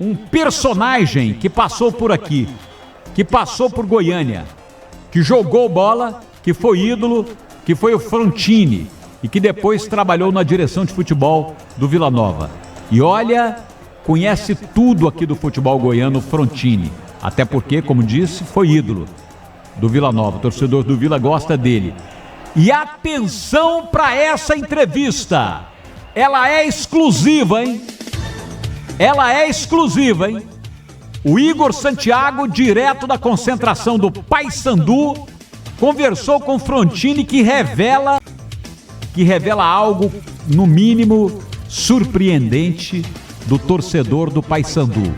um personagem que passou por aqui, que passou por Goiânia, que jogou bola, que foi ídolo, que foi o Frontini e que depois trabalhou na direção de futebol do Vila Nova. E olha, conhece tudo aqui do futebol goiano, Frontini. Até porque, como disse, foi ídolo do Vila Nova. O torcedor do Vila gosta dele. E atenção para essa entrevista. Ela é exclusiva, hein? Ela é exclusiva, hein? O Igor Santiago, direto da concentração do Paysandu, conversou com o Frontini que revela algo, no mínimo, surpreendente do torcedor do Paysandu.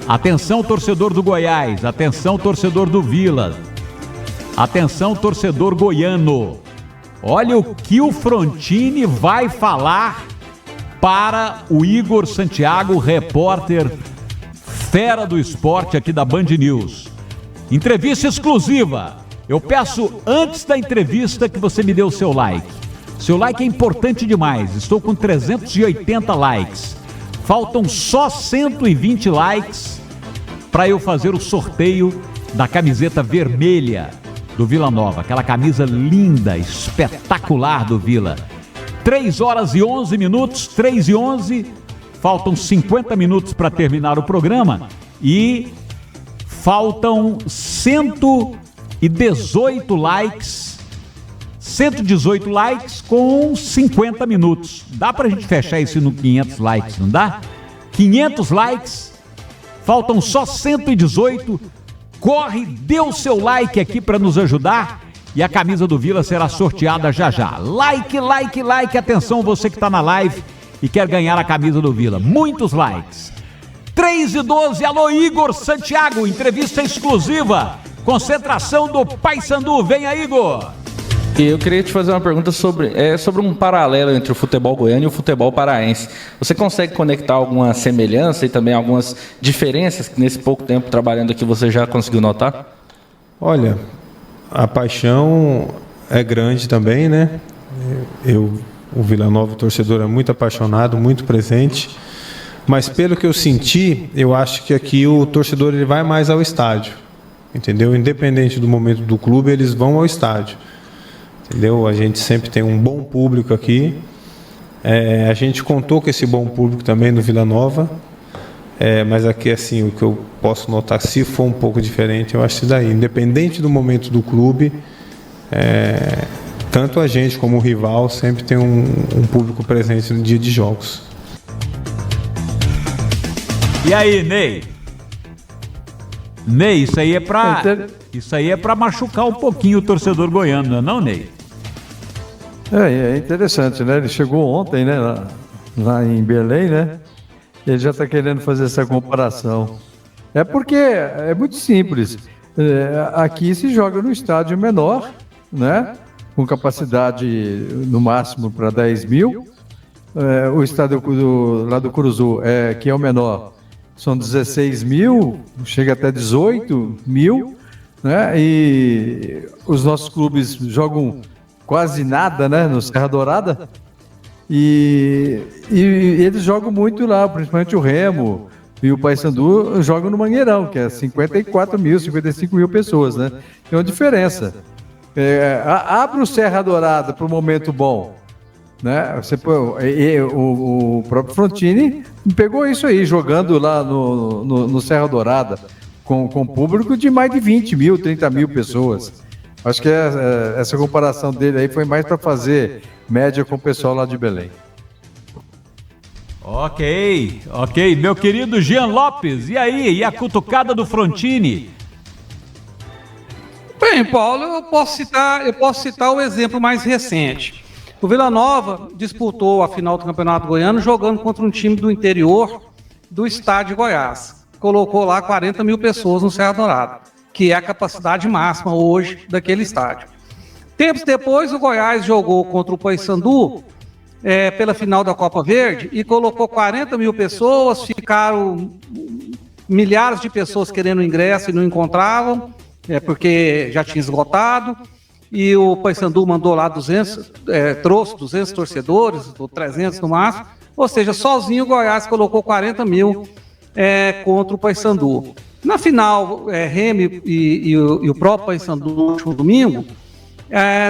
Atenção, torcedor do Goiás, atenção, torcedor do Vila, atenção, torcedor goiano. Olha o que o Frontini vai falar para o Igor Santiago, repórter fera do esporte aqui da Band News. Entrevista exclusiva. Eu peço, antes da entrevista, que você me dê o seu like. Seu like é importante demais. Estou com 380 likes. Faltam só 120 likes para eu fazer o sorteio da camiseta vermelha do Vila Nova. Aquela camisa linda, espetacular do Vila. 3 horas e 11 minutos, 3 e 11. Faltam 50 minutos para terminar o programa e faltam 118 likes. 118 likes com 50 minutos. Dá pra gente fechar isso no 500 likes, não dá? 500 likes, faltam só 118. Corre, dê o seu like aqui para nos ajudar e a camisa do Vila será sorteada já já. Like, like, like, atenção você que tá na live e quer ganhar a camisa do Vila. Muitos likes. 3 e 12, alô Igor Santiago, entrevista exclusiva, concentração do Paysandu. Venha, Igor. Eu queria te fazer uma pergunta sobre um paralelo entre o futebol goiano e o futebol paraense. Você consegue conectar alguma semelhança e também algumas diferenças que nesse pouco tempo trabalhando aqui você já conseguiu notar? Olha, a paixão é grande também, né? O Vila Nova, o torcedor, é muito apaixonado, muito presente. Mas pelo que eu senti, eu acho que aqui o torcedor ele vai mais ao estádio, entendeu? Independente do momento do clube, eles vão ao estádio. Entendeu? A gente sempre tem um bom público aqui. A gente contou com esse bom público também no Vila Nova. Mas aqui, assim, o que eu posso notar, se for um pouco diferente, eu acho isso daí. Independente do momento do clube, tanto a gente como o rival sempre tem um público presente no dia de jogos. E aí, Ney? Ney, isso aí é pra machucar um pouquinho o torcedor goiano, não é, Ney? É interessante, né? Ele chegou ontem, né? Lá em Belém, né? Ele já está querendo fazer essa comparação. É porque é muito simples. Aqui se joga no estádio menor, né? Com capacidade no máximo para 10 mil. O estádio lá do Curuzu, que é o menor, são 16 mil, chega até 18 mil, né? E os nossos clubes jogam quase nada, né, no Serra Dourada, e eles jogam muito lá, principalmente o Remo e o Paysandu jogam no Mangueirão, que é 54 mil, 55 mil pessoas, né? Tem uma diferença. Abre o Serra Dourada para o momento bom, né? O próprio Frontini pegou isso aí, jogando lá no Serra Dourada, com público de mais de 20 mil, 30 mil pessoas. Acho que essa comparação dele aí foi mais para fazer média com o pessoal lá de Belém. Ok. Meu querido Jean Lopes, e aí? E a cutucada do Frontini? Bem, Paulo, eu posso citar o exemplo mais recente. O Vila Nova disputou a final do Campeonato Goiano jogando contra um time do interior do estado de Goiás. Colocou lá 40 mil pessoas no Serra Dourada, que é a capacidade máxima hoje daquele estádio. Tempos depois, o Goiás jogou contra o Paysandu pela final da Copa Verde e colocou 40 mil pessoas, ficaram milhares de pessoas querendo ingresso e não encontravam, porque já tinha esgotado, e o Paysandu mandou lá trouxe 200 torcedores, ou 300 no máximo, ou seja, sozinho o Goiás colocou 40 mil contra o Paysandu. Na final, Remy e o próprio Paysandu no último domingo,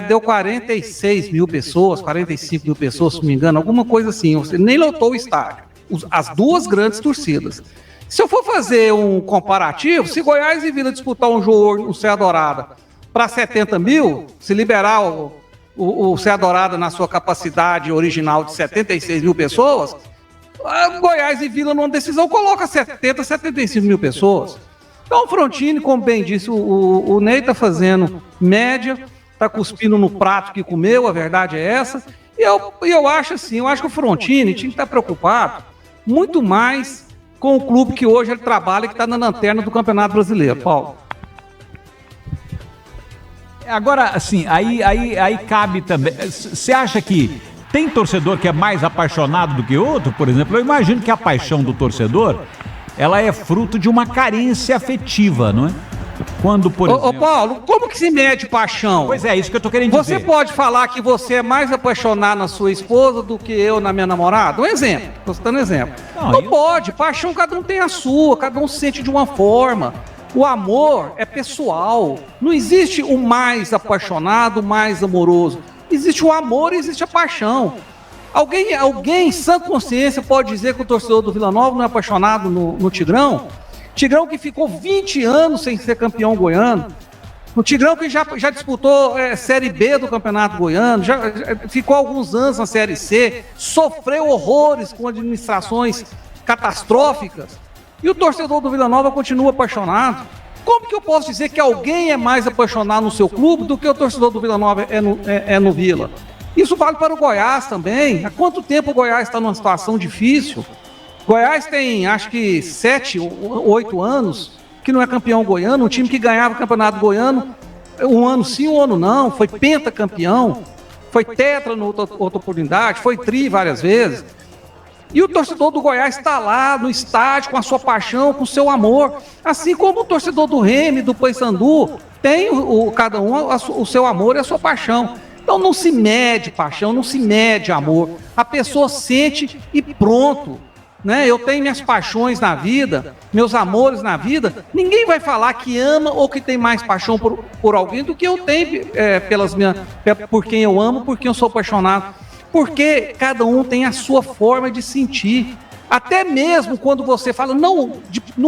deu 46 mil pessoas, 45 mil pessoas, se não me engano, alguma coisa assim. Você nem lotou o estádio. As duas grandes torcidas. Se eu for fazer um comparativo, se Goiás e Vila disputar um jogo no Serra Dourada para 70 mil, se liberar o Serra Dourada na sua capacidade original de 76 mil pessoas, Goiás e Vila numa decisão coloca 70, 75 mil pessoas. Então o Frontini, como bem disse, o Ney está fazendo média, está cuspindo no prato que comeu, a verdade é essa. E eu acho assim, eu acho que o Frontini tinha que estar preocupado muito mais com o clube que hoje ele trabalha e que está na lanterna do Campeonato Brasileiro, Paulo. Agora, assim, aí cabe também. Você acha que tem torcedor que é mais apaixonado do que outro? Por exemplo, eu imagino que a paixão do torcedor, ela é fruto de uma carência afetiva, não é? Quando, por exemplo... Ô Paulo, como que se mede paixão? Pois é, isso que eu tô querendo dizer. Você pode falar que você é mais apaixonado na sua esposa do que eu na minha namorada? Um exemplo, tô citando exemplo. Não pode, paixão cada um tem a sua, cada um se sente de uma forma. O amor é pessoal. Não existe o mais apaixonado, o mais amoroso. Existe o amor e existe a paixão. Alguém em sã consciência pode dizer que o torcedor do Vila Nova não é apaixonado no Tigrão? Tigrão que ficou 20 anos sem ser campeão goiano. O Tigrão que já disputou Série B do Campeonato Goiano, já ficou alguns anos na Série C, sofreu horrores com administrações catastróficas. E o torcedor do Vila Nova continua apaixonado. Como que eu posso dizer que alguém é mais apaixonado no seu clube do que o torcedor do Vila Nova é no Vila? Isso vale para o Goiás também. Há quanto tempo o Goiás está numa situação difícil? Goiás tem, acho que 7, 8 anos que não é campeão goiano, um time que ganhava o Campeonato Goiano um ano sim, um ano não, foi pentacampeão, foi tetra na outra oportunidade, foi tri várias vezes. E o torcedor do Goiás está lá no estádio com a sua paixão, com o seu amor, assim como o torcedor do Remy, do Paysandu, tem cada um o seu amor e a sua paixão. Então não se mede paixão, não se mede amor, a pessoa sente e pronto. Né? Eu tenho minhas paixões na vida, meus amores na vida. Ninguém vai falar que ama ou que tem mais paixão por alguém do que eu tenho por quem eu amo, por quem eu sou apaixonado. Porque cada um tem a sua forma de sentir. Até mesmo quando você fala, não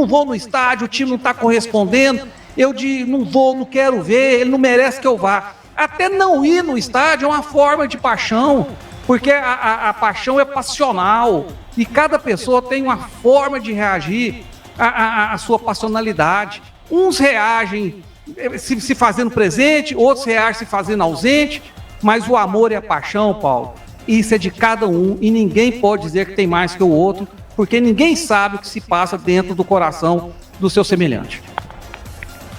vou no estádio, o time não está correspondendo, eu não vou, não quero ver, ele não merece que eu vá. Até não ir no estádio é uma forma de paixão, porque a paixão é passional. E cada pessoa tem uma forma de reagir à sua passionalidade. Uns reagem se fazendo presente, outros reagem se fazendo ausente, mas o amor e a paixão, Paulo, isso é de cada um e ninguém pode dizer que tem mais que o outro, porque ninguém sabe o que se passa dentro do coração do seu semelhante.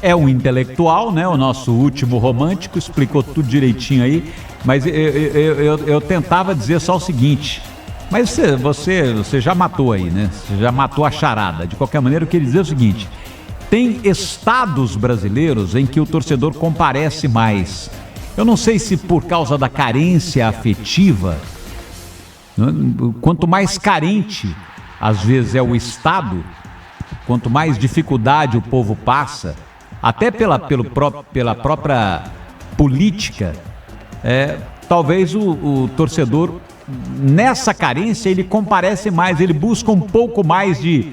É um intelectual, né? O nosso último romântico explicou tudo direitinho aí, mas eu tentava dizer só o seguinte... Mas você já matou aí, né? Você já matou a charada. De qualquer maneira, eu queria dizer o seguinte: tem estados brasileiros em que o torcedor comparece mais. Eu não sei se por causa da carência afetiva, né? Quanto mais carente, às vezes, é o estado, quanto mais dificuldade o povo passa, até pela própria política, talvez o torcedor... Nessa carência ele comparece mais, ele busca um pouco mais de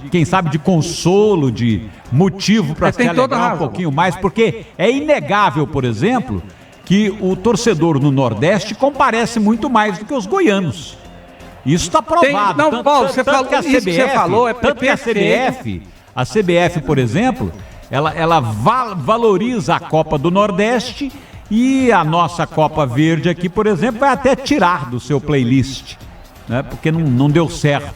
quem sabe, de consolo, de motivo para se alegrar um pouquinho mais, porque é inegável, por exemplo, que o torcedor no Nordeste comparece muito mais do que os goianos. Isso está provado. A CBF, por exemplo, ela valoriza a Copa do Nordeste. E a nossa Copa Verde aqui, por exemplo, vai até tirar do seu playlist, né? Porque não deu certo.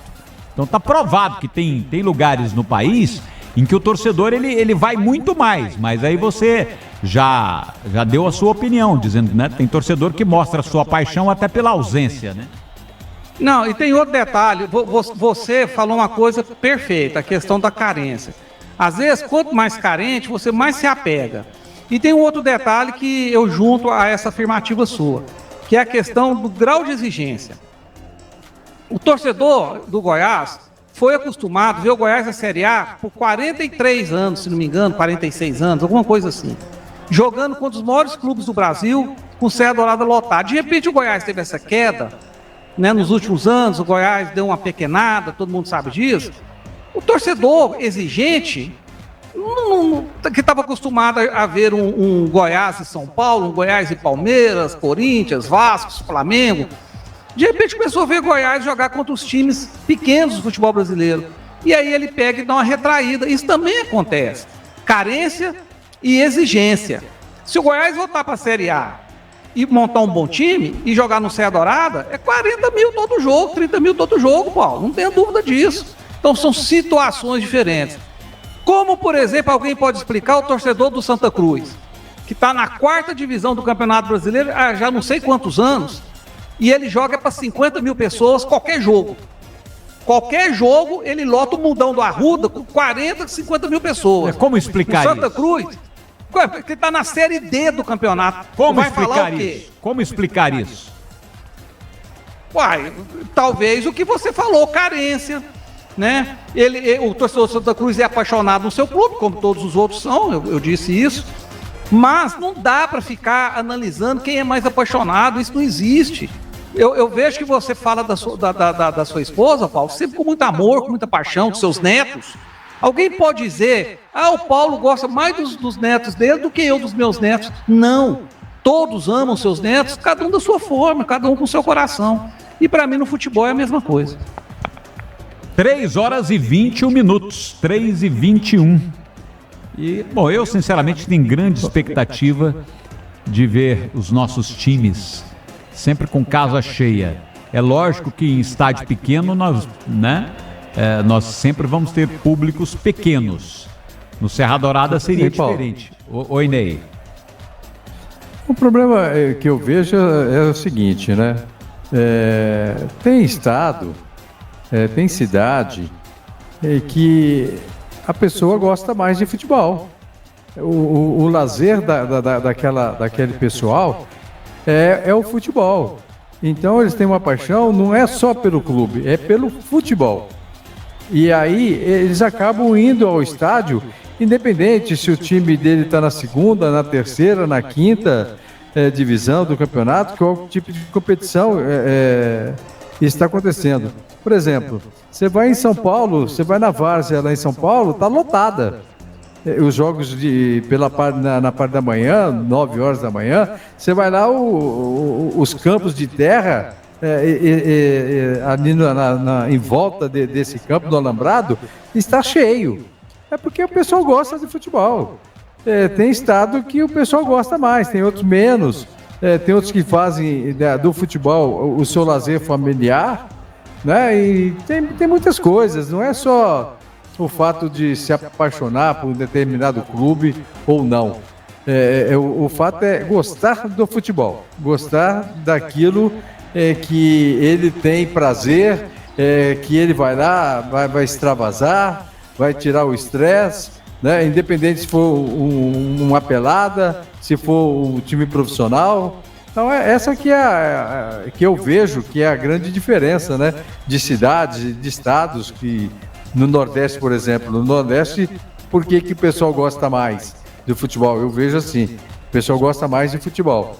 Então está provado que tem lugares no país em que o torcedor ele vai muito mais, mas aí você já deu a sua opinião, dizendo, né? Tem torcedor que mostra a sua paixão até pela ausência, né? Não, e tem outro detalhe, você falou uma coisa perfeita, a questão da carência. Às vezes, quanto mais carente, você mais se apega. E tem um outro detalhe que eu junto a essa afirmativa sua, que é a questão do grau de exigência. O torcedor do Goiás foi acostumado a ver o Goiás na Série A por 43 anos, se não me engano, 46 anos, alguma coisa assim. Jogando contra os maiores clubes do Brasil, com Serra Dourada lotada. De repente o Goiás teve essa queda, né, nos últimos anos, o Goiás deu uma pequenada, todo mundo sabe disso. O torcedor exigente, que estava acostumado a ver um Goiás e São Paulo, um Goiás e Palmeiras, Corinthians, Vasco, Flamengo, de repente começou a ver Goiás jogar contra os times pequenos do futebol brasileiro. E aí ele pega e dá uma retraída. Isso também acontece. Carência e exigência. Se o Goiás voltar para a Série A e montar um bom time e jogar no Serra Dourada, é 40 mil todo jogo, 30 mil todo jogo, Paulo. Não tenha dúvida disso. Então são situações diferentes. Como, por exemplo, alguém pode explicar o torcedor do Santa Cruz, que está na 4ª divisão do Campeonato Brasileiro há já não sei quantos anos, e ele joga para 50 mil pessoas qualquer jogo. Qualquer jogo, ele lota o Mundão do Arruda com 40, 50 mil pessoas. Como explicar isso? Santa isso? Cruz, que está na Série D do campeonato. Como vai explicar falar o quê? isso? Como explicar isso? Uai, talvez o que você falou, carência, né? O torcedor do Santa Cruz é apaixonado no seu clube, como todos os outros são, eu disse isso. Mas não dá para ficar analisando quem é mais apaixonado, isso não existe. Eu vejo que você fala da sua esposa, Paulo, sempre com muito amor, com muita paixão, dos seus netos. Alguém pode dizer, o Paulo gosta mais dos netos dele do que eu dos meus netos. Não, todos amam seus netos, cada um da sua forma, cada um com o seu coração. E para mim no futebol é a mesma coisa. 3h21, 3h21. E, bom, eu sinceramente tenho grande expectativa de ver os nossos times sempre com casa cheia. É lógico que em estádio pequeno nós sempre vamos ter públicos pequenos. No Serra Dourada seria diferente. Oi, Ney. O problema que eu vejo é o seguinte, né? Tem estado, tem cidade que a pessoa gosta mais de futebol. O lazer daquele pessoal é o futebol. Então eles têm uma paixão, não é só pelo clube, é pelo futebol. E aí eles acabam indo ao estádio, independente se o time dele está na 2ª, na 3ª, na 5ª divisão do campeonato, qual tipo de competição está acontecendo. Por exemplo, você vai em São Paulo, você vai na Várzea lá em São Paulo, está lotada. Os jogos na parte da manhã, 9 horas da manhã, você vai lá, os campos de terra, ali em volta desse campo do Alambrado, está cheio. É porque o pessoal gosta de futebol. Tem estado que o pessoal gosta mais, tem outros menos. Tem outros que fazem do futebol o seu lazer familiar, né? E tem muitas coisas, não é só o fato de se apaixonar por um determinado clube ou não. O fato é gostar do futebol, gostar daquilo que ele tem prazer, que ele vai lá, vai extravasar, vai tirar o estresse, né? Independente se for uma pelada, se for um time profissional. Então essa que que eu vejo que é a grande diferença, né? De cidades, de estados, que no Nordeste, por exemplo, no Nordeste, por que o pessoal gosta mais do futebol? Eu vejo assim, o pessoal gosta mais de futebol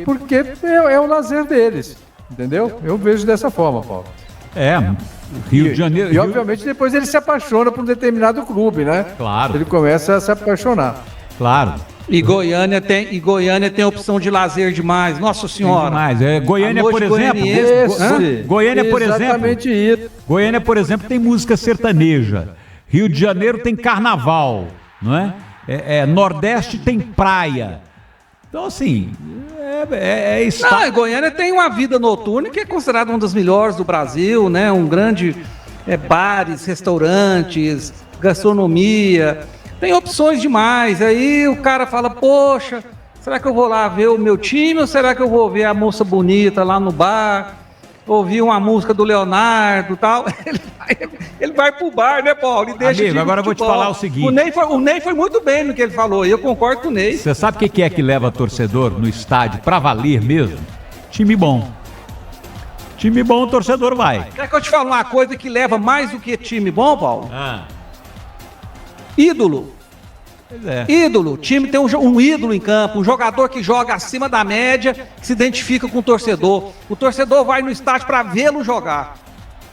porque é o lazer deles, entendeu? Eu vejo dessa forma, Paulo. Rio de Janeiro. E obviamente depois ele se apaixona por um determinado clube, né? Claro. Ele começa a se apaixonar. Claro. E Goiânia tem opção de lazer demais, nossa senhora. Demais. Goiânia, por exemplo. Goiânia, por exatamente exemplo. Isso. Goiânia, por exemplo, tem música sertaneja. Rio de Janeiro tem carnaval, não é? Nordeste tem praia. Então, assim, Goiânia tem uma vida noturna que é considerada uma das melhores do Brasil, né? Um grande bares, restaurantes, gastronomia. Tem opções demais. Aí o cara fala, poxa, será que eu vou lá ver o meu time ou será que eu vou ver a moça bonita lá no bar? Ouvir uma música do Leonardo e tal? Ele vai pro bar, né, Paulo? E deixa Amigo, agora eu vou te falar o seguinte. O Ney foi muito bem no que ele falou, e eu concordo com o Ney. Você sabe o que leva torcedor no estádio pra valer mesmo? Time bom. Time bom, o torcedor vai. Quer que eu te fale uma coisa que leva mais do que time bom, Paulo? Ah, Ídolo. pois é. Ídolo. O time tem um ídolo em campo, um jogador que joga acima da média, que se identifica com o torcedor. O torcedor vai no estádio para vê-lo jogar.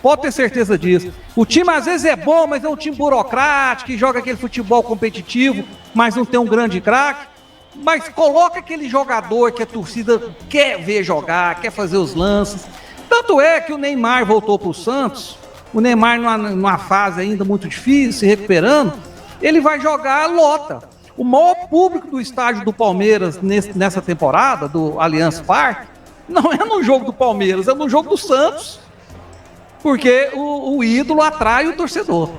Pode ter certeza disso. O time às vezes é bom, mas é um time burocrático, que joga aquele futebol competitivo, mas não tem um grande craque. Mas coloca aquele jogador que a torcida quer ver jogar, quer fazer os lances. Tanto é que o Neymar voltou para o Santos, o Neymar numa fase ainda muito difícil, se recuperando, ele vai jogar lota. O maior público do estádio do Palmeiras nessa temporada, do Allianz Parque, não é no jogo do Palmeiras, é no jogo do Santos. Porque o ídolo atrai o torcedor.